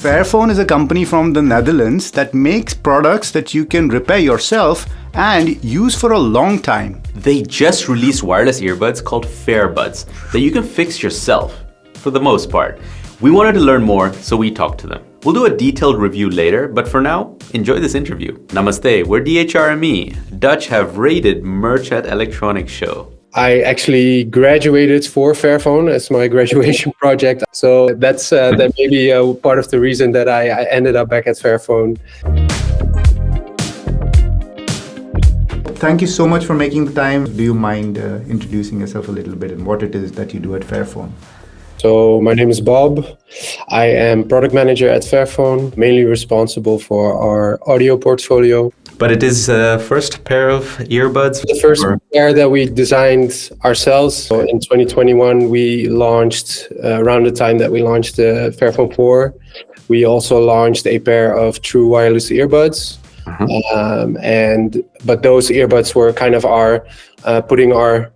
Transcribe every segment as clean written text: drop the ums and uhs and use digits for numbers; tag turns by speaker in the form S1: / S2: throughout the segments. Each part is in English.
S1: Fairphone is a company from the Netherlands that makes products that you can repair yourself and use for a long time.
S2: They just released wireless earbuds called Fairbuds that you can fix yourself, for the most part. We wanted to learn more, so we talked to them. We'll do a detailed review later, but for now, enjoy this interview. Namaste, we're DHRME. Dutch have rated Merch at Electronics Show.
S3: I actually graduated for Fairphone as my graduation project. So that's that may be part of the reason that I ended up back at Fairphone.
S1: Thank you so much for making the time. Do you mind introducing yourself a little bit and what it is that you do at Fairphone?
S3: So my name is Bob. I am product manager at Fairphone, mainly responsible for our audio portfolio.
S2: But it is the first pair of earbuds?
S3: The first pair that we designed ourselves. So in 2021, we launched, around the time that we launched the Fairphone 4, we also launched a pair of true wireless earbuds. But those earbuds were kind of our putting our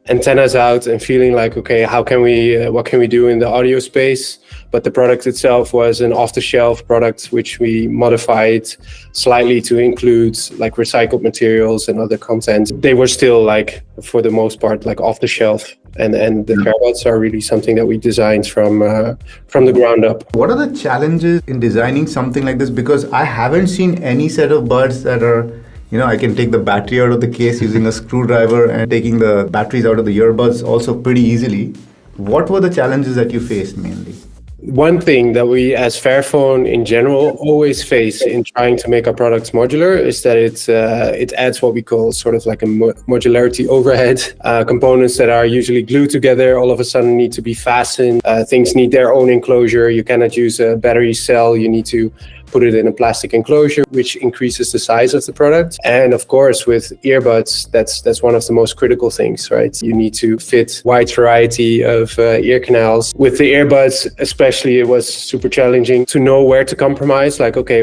S3: antennas out and feeling like, okay, what can we do in the audio space? But the product itself was an off-the-shelf product, which we modified slightly to include like recycled materials and other content. They were still like, for the most part, like off-the-shelf. And the Fairbuds are really something that we designed from the ground up.
S1: What are the challenges in designing something like this? Because I haven't seen any set of buds that are, I can take the battery out of the case using a screwdriver and taking the batteries out of the earbuds also pretty easily. What were the challenges that you faced mainly?
S3: One thing that we as Fairphone in general always face in trying to make our products modular is that it adds what we call sort of like a modularity overhead. Components that are usually glued together all of a sudden need to be fastened. Things need their own enclosure. You cannot use a battery cell. You need to put it in a plastic enclosure, which increases the size of the product. And of course, with earbuds, that's one of the most critical things, right? You need to fit wide variety of ear canals. With the earbuds, especially, it was super challenging to know where to compromise. Like, okay,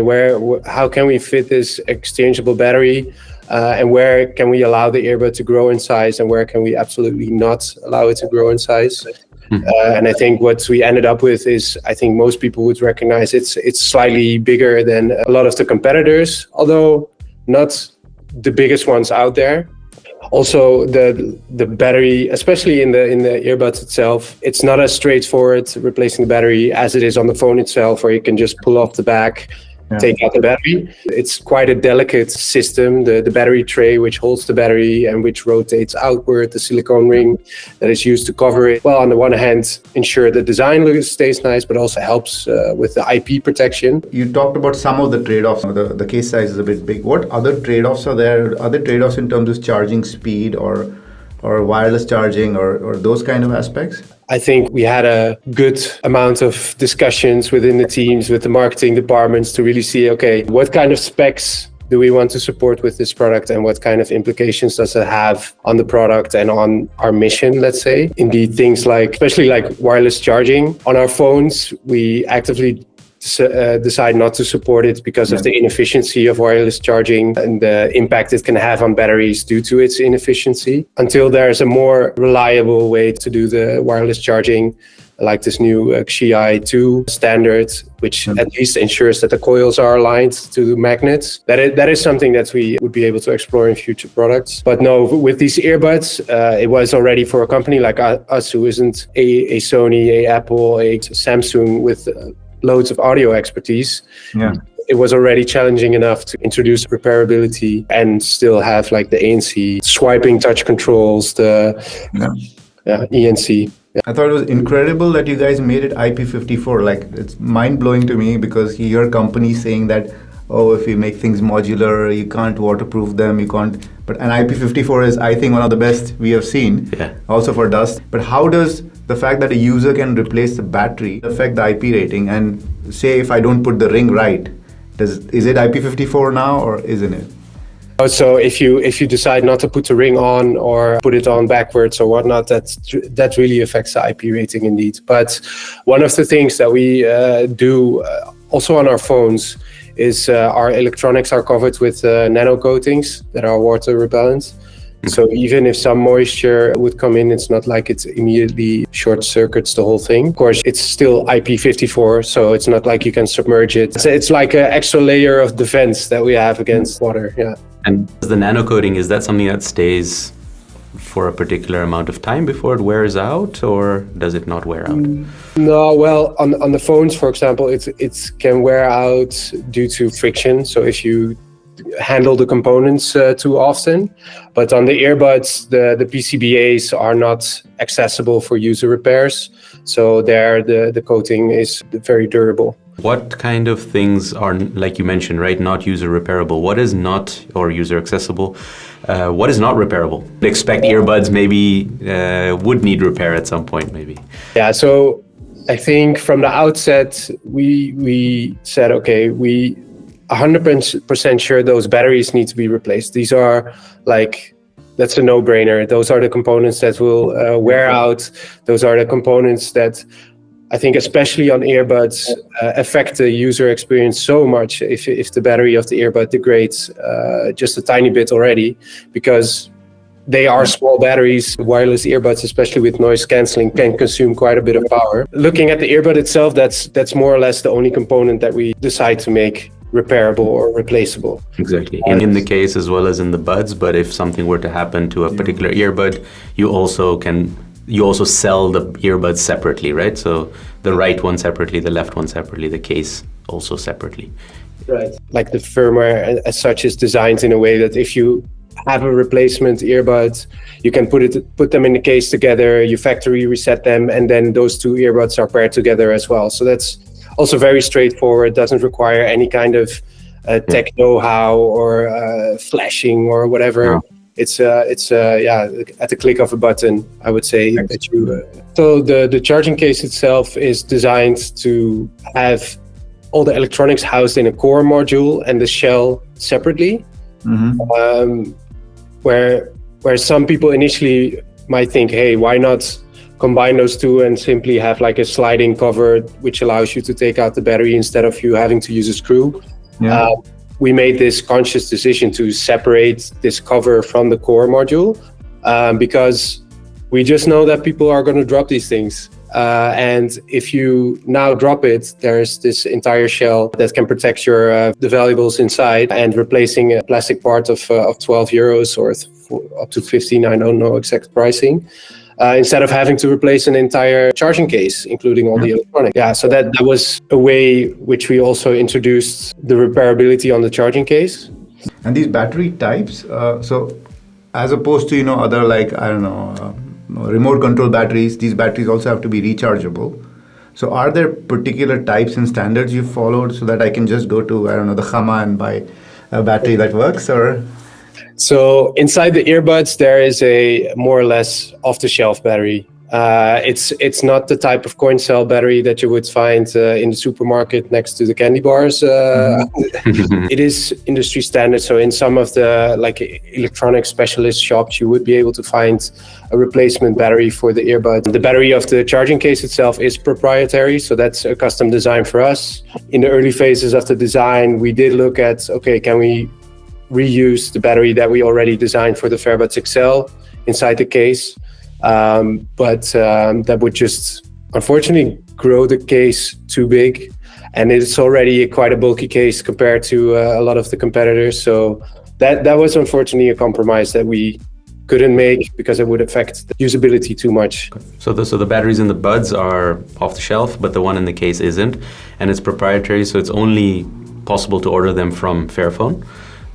S3: how can we fit this exchangeable battery? And where can we allow the earbud to grow in size, and where can we absolutely not allow it to grow in size? And I think what we ended up with is, I think most people would recognize it's slightly bigger than a lot of the competitors, although not the biggest ones out there. Also, the battery, especially in the earbuds itself, it's not as straightforward replacing the battery as it is on the phone itself, where you can just pull off the back. Take out the battery. It's quite a delicate system. The battery tray, which holds the battery and which rotates outward, the silicone ring that is used to cover it. Well, on the one hand, ensure the design stays nice, but also helps with the IP protection.
S1: You talked about some of the trade-offs. The case size is a bit big. What other trade-offs are there? Are there trade-offs in terms of charging speed or wireless charging or those kind of aspects?
S3: I think we had a good amount of discussions within the teams, with the marketing departments, to really see, okay, what kind of specs do we want to support with this product, and what kind of implications does it have on the product and on our mission, let's say. Indeed, things like, especially like wireless charging on our phones, we actively decide not to support it because of the inefficiency of wireless charging and the impact it can have on batteries due to its inefficiency. Until there's a more reliable way to do the wireless charging, like this new Xi 2 standard, which at least ensures that the coils are aligned to the magnets. That is something that we would be able to explore in future products. But no, with these earbuds, it was already for a company like us, who isn't a Sony, a Apple, a Samsung with loads of audio expertise. It was already challenging enough to introduce repairability and still have like the ANC swiping touch controls, the ENC.
S1: I thought it was incredible that you guys made it IP54. Like, it's mind-blowing to me, because you hear companies saying that, if you make things modular, you can't waterproof them, you can't. But an IP54 is, I think, one of the best we have seen, also for dust. But how does the fact that a user can replace the battery affect the IP rating? And say if I don't put the ring right, is it IP54 now, or isn't it?
S3: So if you decide not to put the ring on or put it on backwards or whatnot, that really affects the IP rating indeed. But one of the things that we do also on our phones is our electronics are covered with nano coatings that are water repellent. So even if some moisture would come in, it's not like it's immediately short circuits the whole thing. Of course, it's still IP54, so it's not like you can submerge it. So it's like an extra layer of defense that we have against water. Yeah.
S2: And the nano coating, is that something that stays for a particular amount of time before it wears out, or does it not wear out?
S3: No, well, on the phones, for example, it can wear out due to friction. So if you handle the components too often, but on the earbuds, the PCBAs are not accessible for user repairs. So there, the coating is very durable.
S2: What kind of things are, like you mentioned, right, not user repairable? What is not, or user accessible? What is not repairable? Expect earbuds maybe would need repair at some point, maybe.
S3: Yeah, so I think from the outset, we said, okay, we 100% sure those batteries need to be replaced. These are like, that's a no-brainer. Those are the components that will wear out. Those are the components that I think, especially on earbuds, affect the user experience so much if the battery of the earbud degrades just a tiny bit already, because they are small batteries. Wireless earbuds, especially with noise cancelling, can consume quite a bit of power. Looking at the earbud itself, that's more or less the only component that we decide to make repairable or replaceable.
S2: Exactly. In the case as well as in the buds, but if something were to happen to a particular earbud, you also sell the earbuds separately, right? So the right one separately, the left one separately, the case also separately.
S3: Right. Like the firmware as such is designed in a way that if you have a replacement earbud, you can put them in the case together, you factory reset them, and then those two earbuds are paired together as well. So that's also very straightforward, doesn't require any kind of tech know-how or flashing or whatever. No. It's at the click of a button, I would say. That you. So the charging case itself is designed to have all the electronics housed in a core module and the shell separately. Mm-hmm. Where some people initially might think, hey, why not combine those two and simply have like a sliding cover which allows you to take out the battery instead of you having to use a screw. Yeah. We made this conscious decision to separate this cover from the core module because we just know that people are going to drop these things. And if you now drop it, there's this entire shell that can protect your the valuables inside, and replacing a plastic part of 12 euros or up to 15, I don't know exact pricing. Instead of having to replace an entire charging case, including all the electronics. Yeah, so that was a way which we also introduced the repairability on the charging case.
S1: And these battery types, so as opposed to, other like, I don't know, remote control batteries, these batteries also have to be rechargeable. So are there particular types and standards you followed so that I can just go to, I don't know, the Chama and buy a battery that works, or?
S3: So inside the earbuds, there is a more or less off-the-shelf battery. It's not the type of coin cell battery that you would find in the supermarket next to the candy bars. It is industry standard. So in some of the like electronic specialist shops, you would be able to find a replacement battery for the earbud. The battery of the charging case itself is proprietary, so that's a custom design for us. In the early phases of the design, we did look at, okay, can we reuse the battery that we already designed for the Fairbuds XL inside the case, but that would just unfortunately grow the case too big, and it's already quite a bulky case compared to a lot of the competitors. So that was unfortunately a compromise that we couldn't make because it would affect the usability too much.
S2: So the batteries in the buds are off the shelf, but the one in the case isn't, and it's proprietary, so it's only possible to order them from Fairphone.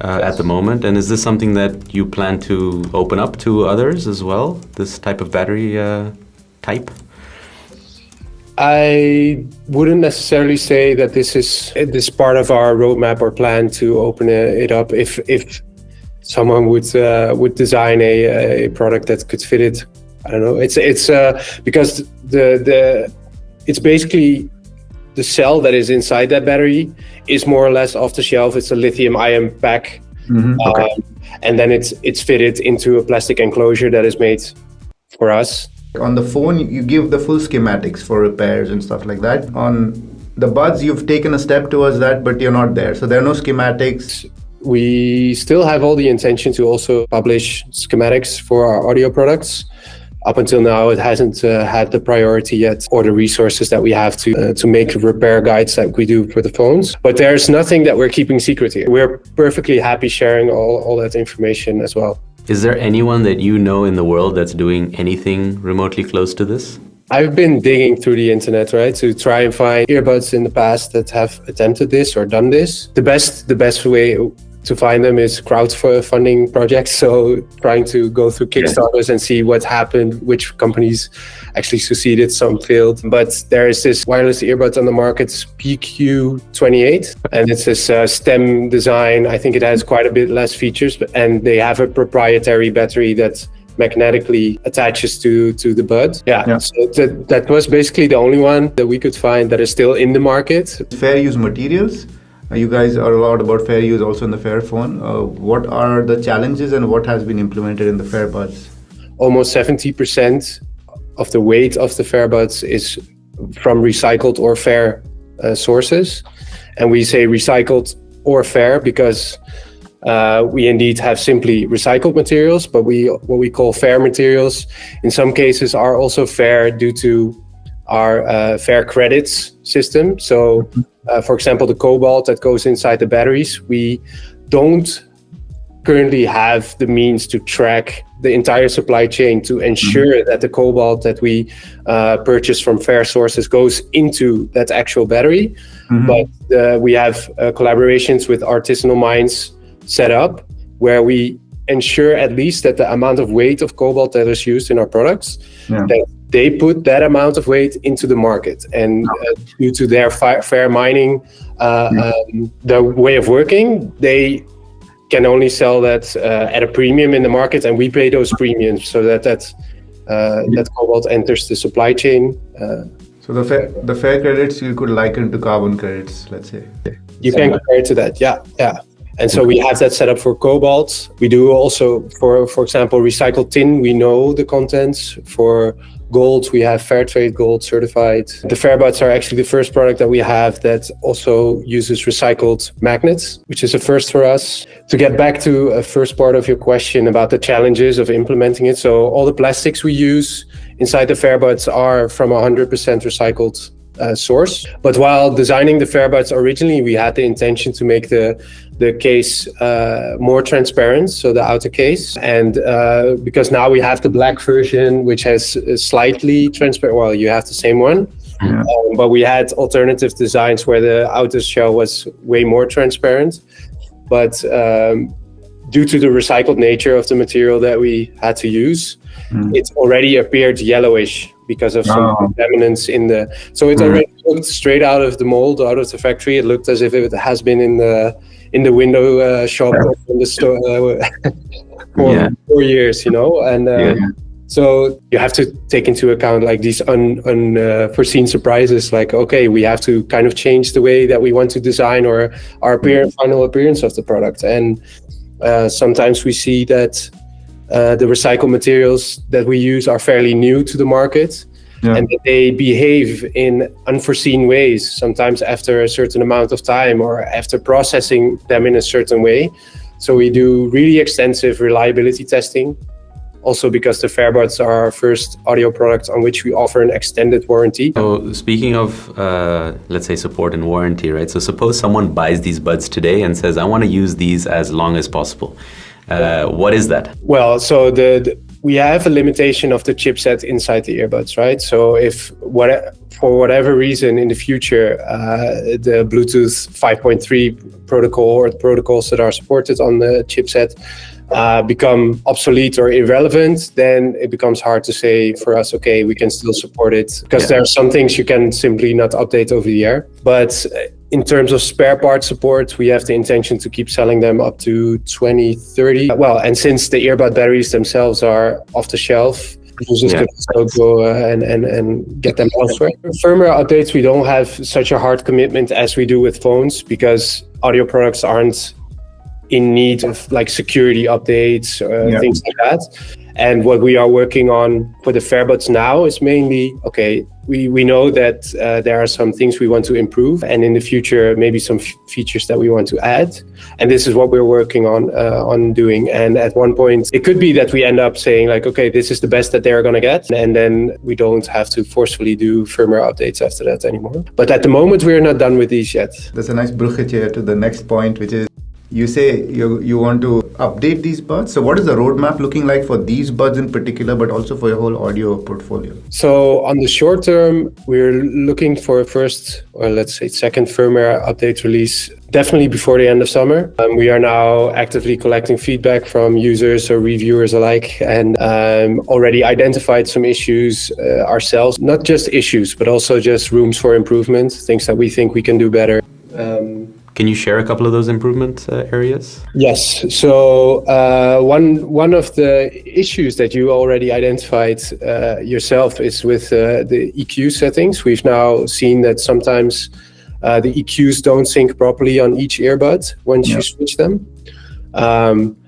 S2: At the moment. And is this something that you plan to open up to others as well, this type of battery type?
S3: I wouldn't necessarily say that this is part of our roadmap or plan to open it up. If someone would design a product that could fit it, I don't know. It's because it's basically the cell that is inside that battery is more or less off the shelf. It's a lithium-ion pack, and then it's fitted into a plastic enclosure that is made for us.
S1: On the phone, you give the full schematics for repairs and stuff like that. On the buds, you've taken a step towards that, but you're not there. So there are no schematics.
S3: We still have all the intention to also publish schematics for our audio products. Up until now, it hasn't had the priority yet or the resources that we have to make repair guides like we do for the phones. But there's nothing that we're keeping secret here. We're perfectly happy sharing all that information as well.
S2: Is there anyone that you know in the world that's doing anything remotely close to this?
S3: I've been digging through the internet, right, to try and find earbuds in the past that have attempted this or done this. The best way to find them is crowdfunding projects. So trying to go through Kickstarters and see what happened, which companies actually succeeded, some failed. But there is this wireless earbud on the market, PQ28, and it's this stem design. I think it has quite a bit less features, and they have a proprietary battery that magnetically attaches to the bud. Yeah. So that was basically the only one that we could find that is still in the market.
S1: Fair use materials. You guys are a lot about fair use also in the Fairphone. What are the challenges and what has been implemented in the Fairbuds?
S3: Almost 70% of the weight of the Fairbuds is from recycled or fair sources. And we say recycled or fair because we indeed have simply recycled materials, but what we call fair materials in some cases are also fair due to our fair credits system. So, for example, the cobalt that goes inside the batteries, we don't currently have the means to track the entire supply chain to ensure that the cobalt that we purchase from fair sources goes into that actual battery. But we have collaborations with artisanal mines set up where we ensure at least that the amount of weight of cobalt that is used in our products, that they put that amount of weight into the market. And due to their fair mining, the way of working, they can only sell that at a premium in the market, and we pay those premiums so that cobalt enters the supply chain.
S1: So the fair credits you could liken to carbon credits, let's say.
S3: You can compare it to that, yeah. And so we have that set up for cobalt. We do also, for example, recycled tin, we know the contents. For gold, we have fair trade gold certified. The Fairbuds are actually the first product that we have that also uses recycled magnets, which is a first for us. To get back to a first part of your question about the challenges of implementing it. So all the plastics we use inside the Fairbuds are from 100% recycled source. But while designing the Fairbuds originally, we had the intention to make the case more transparent, so the outer case. And because now we have the black version, which has a slightly transparent, well, you have the same one. But we had alternative designs where the outer shell was way more transparent. But due to the recycled nature of the material that we had to use, it already appeared yellowish because of some contaminants in the. So it already looked straight out of the mold, out of the factory. It looked as if it has been in the window shop or in the store for 4 years, you know. And so you have to take into account like these unforeseen surprises. Like, okay, we have to kind of change the way that we want to design or our final appearance of the product. And sometimes we see that the recycled materials that we use are fairly new to the market, and that they behave in unforeseen ways, sometimes after a certain amount of time or after processing them in a certain way. So we do really extensive reliability testing, also because the Fairbuds are our first audio product on which we offer an extended warranty.
S2: So speaking of, let's say, support and warranty, right? So suppose someone buys these buds today and says, I want to use these as long as possible. What is that? Well,
S3: so we have a limitation of the chipset inside the earbuds, right? So if for whatever reason in the future, the Bluetooth 5.3 protocol or the protocols that are supported on the chipset become obsolete or irrelevant, then it becomes hard to say for us, okay, we can still support it, because there are some things you can simply not update over the air. But in terms of spare part support, we have the intention to keep selling them up to 2030. Well, and since the earbud batteries themselves are off the shelf, users could also go and get them elsewhere. Firmware updates, we don't have such a hard commitment as we do with phones, because audio products aren't in need of like security updates or things like that. And what we are working on for the Fairbuds now is mainly, okay, we know that there are some things we want to improve, and in the future, maybe some features that we want to add. And this is what we're working on doing. And at one point, it could be that we end up saying like, okay, this is the best that they're going to get. And then we don't have to forcefully do firmware updates after that anymore. But at the moment, we're not done with these yet.
S1: There's a nice bruggetje to the next point, which is you say you want to update these buds. So what is the roadmap looking like for these buds in particular, but also for your whole audio portfolio?
S3: So on the short term, we're looking for a first, or let's say second firmware update release, definitely before the end of summer. We are now actively collecting feedback from users or reviewers alike, and already identified some issues ourselves. Not just issues, but also just rooms for improvement, things that we think we can do better.
S2: Can you share a couple of those improvement areas?
S3: Yes. So one of the issues that you already identified yourself is with the EQ settings. We've now seen that sometimes the EQs don't sync properly on each earbud once you switch them.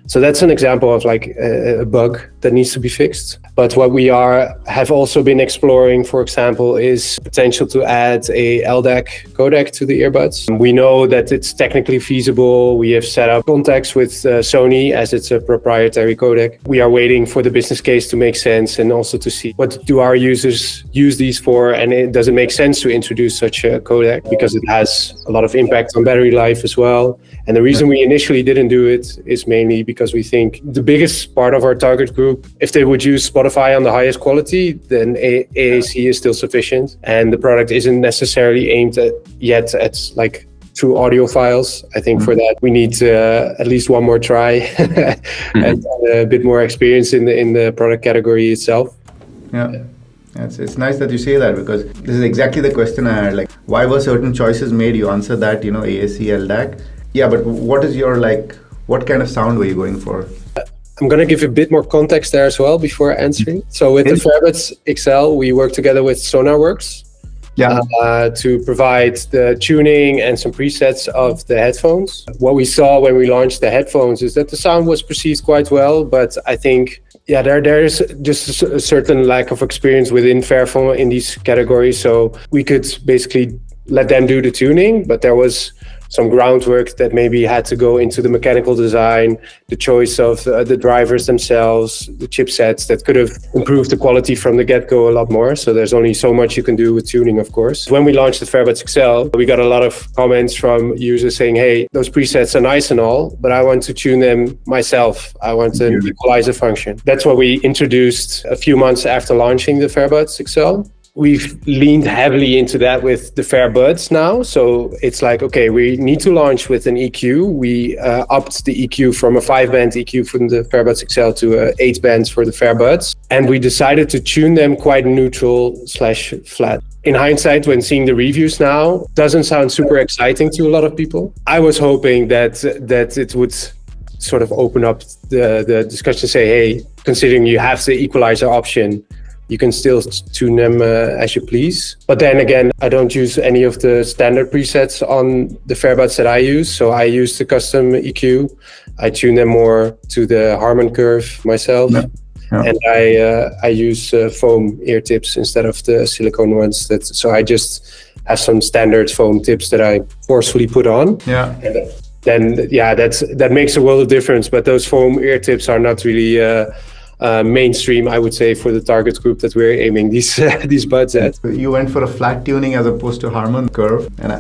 S3: So that's an example of like a bug that needs to be fixed. But what we have also been exploring, for example, is potential to add a LDAC codec to the earbuds. We know that it's technically feasible. We have set up contacts with Sony as it's a proprietary codec. We are waiting for the business case to make sense and also to see what do our users use these for, and does it make sense to introduce such a codec, because it has a lot of impact on battery life as well. And the reason we initially didn't do it is mainly because we think the biggest part of our target group, if they would use Spotify on the highest quality, then AAC is still sufficient. And the product isn't necessarily aimed yet at like true audio files. I think for that we need at least one more try and a bit more experience in the product category itself.
S1: Yeah. It's nice that you say that, because this is exactly the question I had. Like, why were certain choices made? You answer that, AAC, LDAC. Yeah, but what is your what kind of sound were you going for?
S3: I'm going to give a bit more context there as well before answering. So with the Fairbuds XL, we work together with SonarWorks to provide the tuning and some presets of the headphones. What we saw when we launched the headphones is that the sound was perceived quite well, but I think there is just a certain lack of experience within Fairphone in these categories. So we could basically let them do the tuning, but there was some groundwork that maybe had to go into the mechanical design, the choice of the drivers themselves, the chipsets that could have improved the quality from the get-go a lot more. So there's only so much you can do with tuning, of course. When we launched the Fairbuds XL, we got a lot of comments from users saying, hey, those presets are nice and all, but I want to tune them myself. I want an equalizer function. That's what we introduced a few months after launching the Fairbuds XL. We've leaned heavily into that with the Fairbuds now. So it's like, okay, we need to launch with an EQ. We upped the EQ from a 5-band EQ from the Fairbuds XL to 8 bands for the Fairbuds. And we decided to tune them quite neutral/flat. In hindsight, when seeing the reviews now, doesn't sound super exciting to a lot of people. I was hoping that it would sort of open up the discussion, say, hey, considering you have the equalizer option, you can still tune them as you please. But then again, I don't use any of the standard presets on the Fairbuds that I use. So I use the custom EQ. I tune them more to the Harman curve myself. And I use foam ear tips instead of the silicone ones. So I just have some standard foam tips that I forcefully put on. And then that makes a world of difference. But those foam ear tips are not really mainstream, I would say, for the target group that we're aiming these buds at.
S1: You went for a flat tuning as opposed to Harman curve. And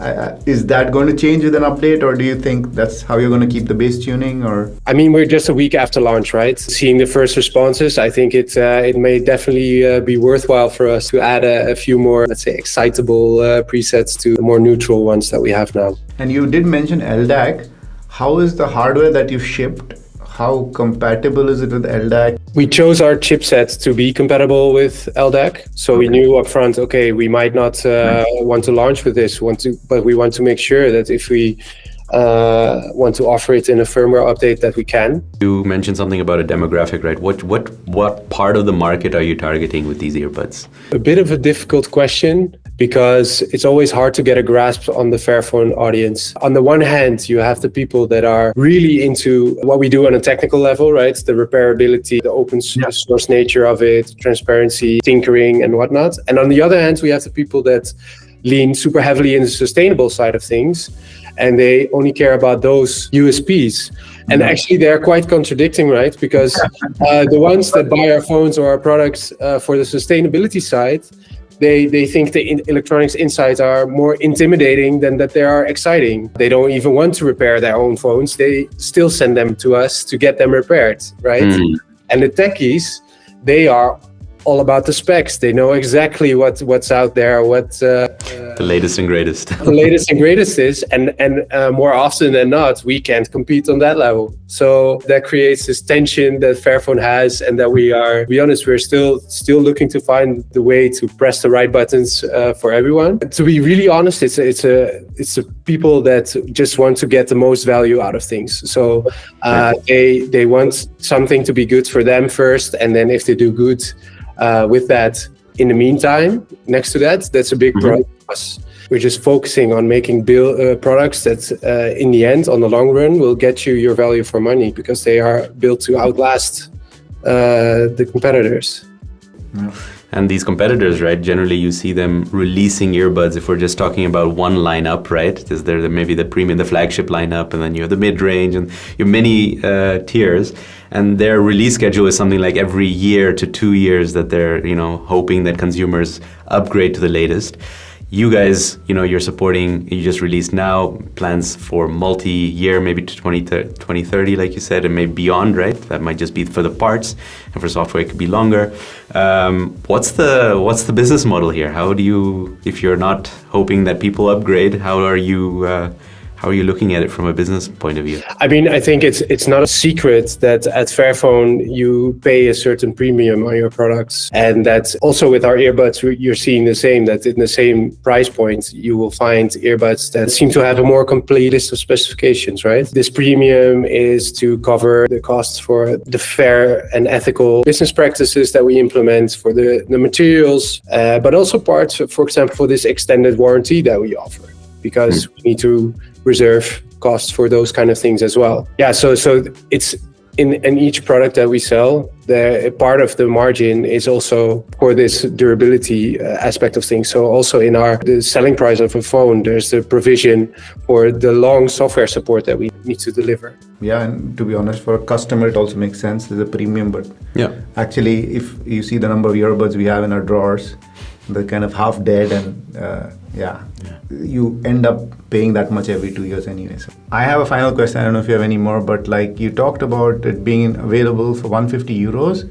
S1: is that going to change with an update, or do you think that's how you're going to keep the bass tuning? Or
S3: I mean, we're just a week after launch, right? Seeing the first responses, I think it may definitely be worthwhile for us to add a few more, let's say, excitable presets to the more neutral ones that we have now.
S1: And you did mention LDAC. How is the hardware that you've shipped? How compatible is it with LDAC?
S3: We chose our chipset to be compatible with LDAC. So we knew upfront, okay, we might not want to launch with this, but we want to make sure that if we want to offer it in a firmware update, that we can.
S2: You mentioned something about a demographic, right? What part of the market are you targeting with these earbuds?
S3: A bit of a difficult question. because it's always hard to get a grasp on the Fairphone audience. On the one hand, you have the people that are really into what we do on a technical level, right? The repairability, the open source nature of it, transparency, tinkering and whatnot. And on the other hand, we have the people that lean super heavily in the sustainable side of things, and they only care about those USPs. And actually, they're quite contradicting, right? Because the ones that buy our phones or our products for the sustainability side, they think the electronics insights are more intimidating than that they are exciting. They don't even want to repair their own phones. They still send them to us to get them repaired, right? And the techies, they are all about the specs. They know exactly what's out there, what
S2: the latest and greatest.
S3: The latest and greatest is, and more often than not, we can't compete on that level. So that creates this tension that Fairphone has, and that we are, to be honest, we're still looking to find the way to press the right buttons for everyone. To be really honest, it's a people that just want to get the most value out of things. So they want something to be good for them first, and then if they do good with that, in the meantime, next to that, that's a big problem for us. We're just focusing on making products that, in the end, on the long run, will get you your value for money, because they are built to outlast the competitors.
S1: Yeah.
S2: And these competitors, right, generally you see them releasing earbuds. If we're just talking about one lineup, right, is there maybe the premium, the flagship lineup, and then you have the mid-range, and you have many tiers. And their release schedule is something like every year to 2 years that they're, hoping that consumers upgrade to the latest. You guys, you're supporting, you just released now plans for multi-year, maybe to 2030, like you said, and maybe beyond, right? That might just be for the parts, and for software it could be longer. What's the business model here? How do you, if you're not hoping that people upgrade, how are you looking at it from a business point of view?
S3: I mean, I think it's not a secret that at Fairphone you pay a certain premium on your products, and that also with our earbuds you're seeing the same, that in the same price point you will find earbuds that seem to have a more complete list of specifications, right? This premium is to cover the costs for the fair and ethical business practices that we implement, for the materials, but also parts, for example, for this extended warranty that we offer, because we need to reserve costs for those kind of things as well. Yeah, so it's in each product that we sell, the part of the margin is also for this durability aspect of things. So also in the selling price of a phone, there's the provision for the long software support that we need to deliver.
S1: Yeah, and to be honest, for a customer, it also makes sense. There's a premium, but actually, if you see the number of earbuds we have in our drawers, they're kind of half dead, and you end up paying that much every 2 years anyway. So I have a final question. I don't know if you have any more, but like you talked about it being available for 150 euros.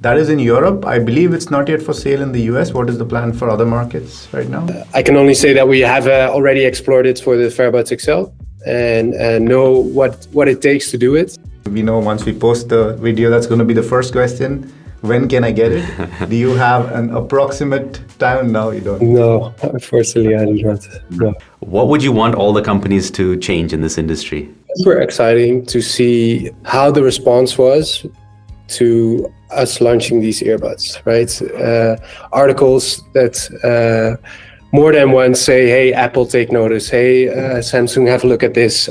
S1: That is in Europe. I believe it's not yet for sale in the US. What is the plan for other markets right now?
S3: I can only say that we have already explored it for the Fairbuds XL and know what it takes to do it.
S1: We know once we post the video, that's going to be the first question. When can I get it? Do you have an approximate time? No, you don't.
S3: No, unfortunately, I do not. No.
S2: What would you want all the companies to change in this industry?
S3: Super exciting to see how the response was to us launching these earbuds, right? Articles that more than once say, hey, Apple, take notice. Hey, Samsung, have a look at this.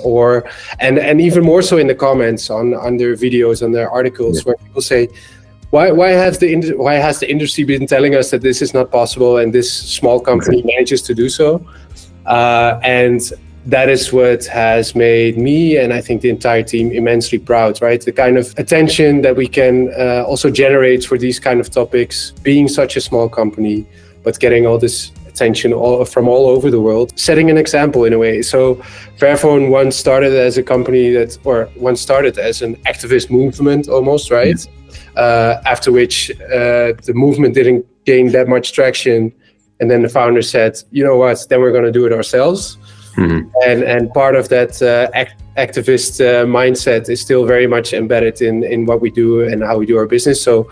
S3: And even more so in the comments on their videos, on their articles, where people say, Why has the industry been telling us that this is not possible, and this small company manages to do so? And that is what has made me, and I think the entire team, immensely proud, right? The kind of attention that we can also generate for these kind of topics, being such a small company, but getting all this attention from all over the world, setting an example in a way. So Fairphone once started as a company once started as an activist movement almost, right? After which the movement didn't gain that much traction, and then the founder said, you know what, then we're going to do it ourselves. And part of that activist mindset is still very much embedded in what we do and how we do our business. So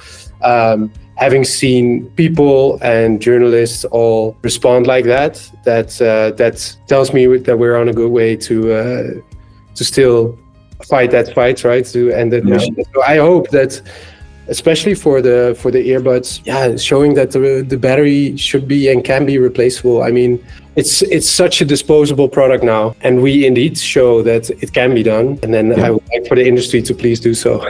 S3: having seen people and journalists all respond like that tells me that we're on a good way to still fight that fight, right? To end that mission. So I hope that especially for the earbuds. Yeah, showing that the battery should be and can be replaceable. I mean, it's such a disposable product now, and we indeed show that it can be done. And then I would like for the industry to please do so.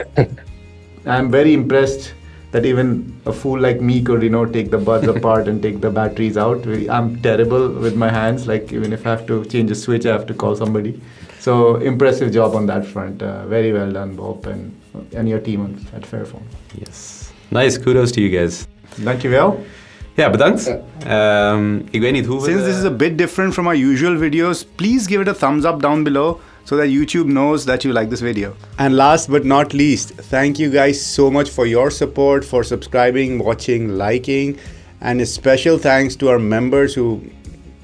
S1: I'm very impressed that even a fool like me could, take the buds apart and take the batteries out. I'm terrible with my hands. Like, even if I have to change a switch, I have to call somebody. So impressive job on that front. Very well done, Bob, and your team at Fairphone.
S2: Yes. Nice, kudos to you guys.
S1: Dankjewel.
S2: Ja, bedankt. Ik weet niet hoe we...
S1: Since this is a bit different from our usual videos, please give it a thumbs up down below so that YouTube knows that you like this video. And last but not least, thank you guys so much for your support, for subscribing, watching, liking, and a special thanks to our members who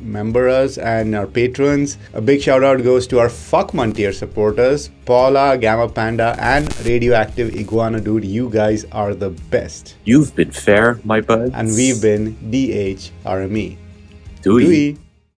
S1: member us and our patrons. A big shout out goes to our Fuckman tier supporters, Paula, Gamma Panda, and Radioactive Iguana Dude. You guys are the best.
S2: You've been fair, my buds.
S1: And we've been DHRME.
S2: Doei.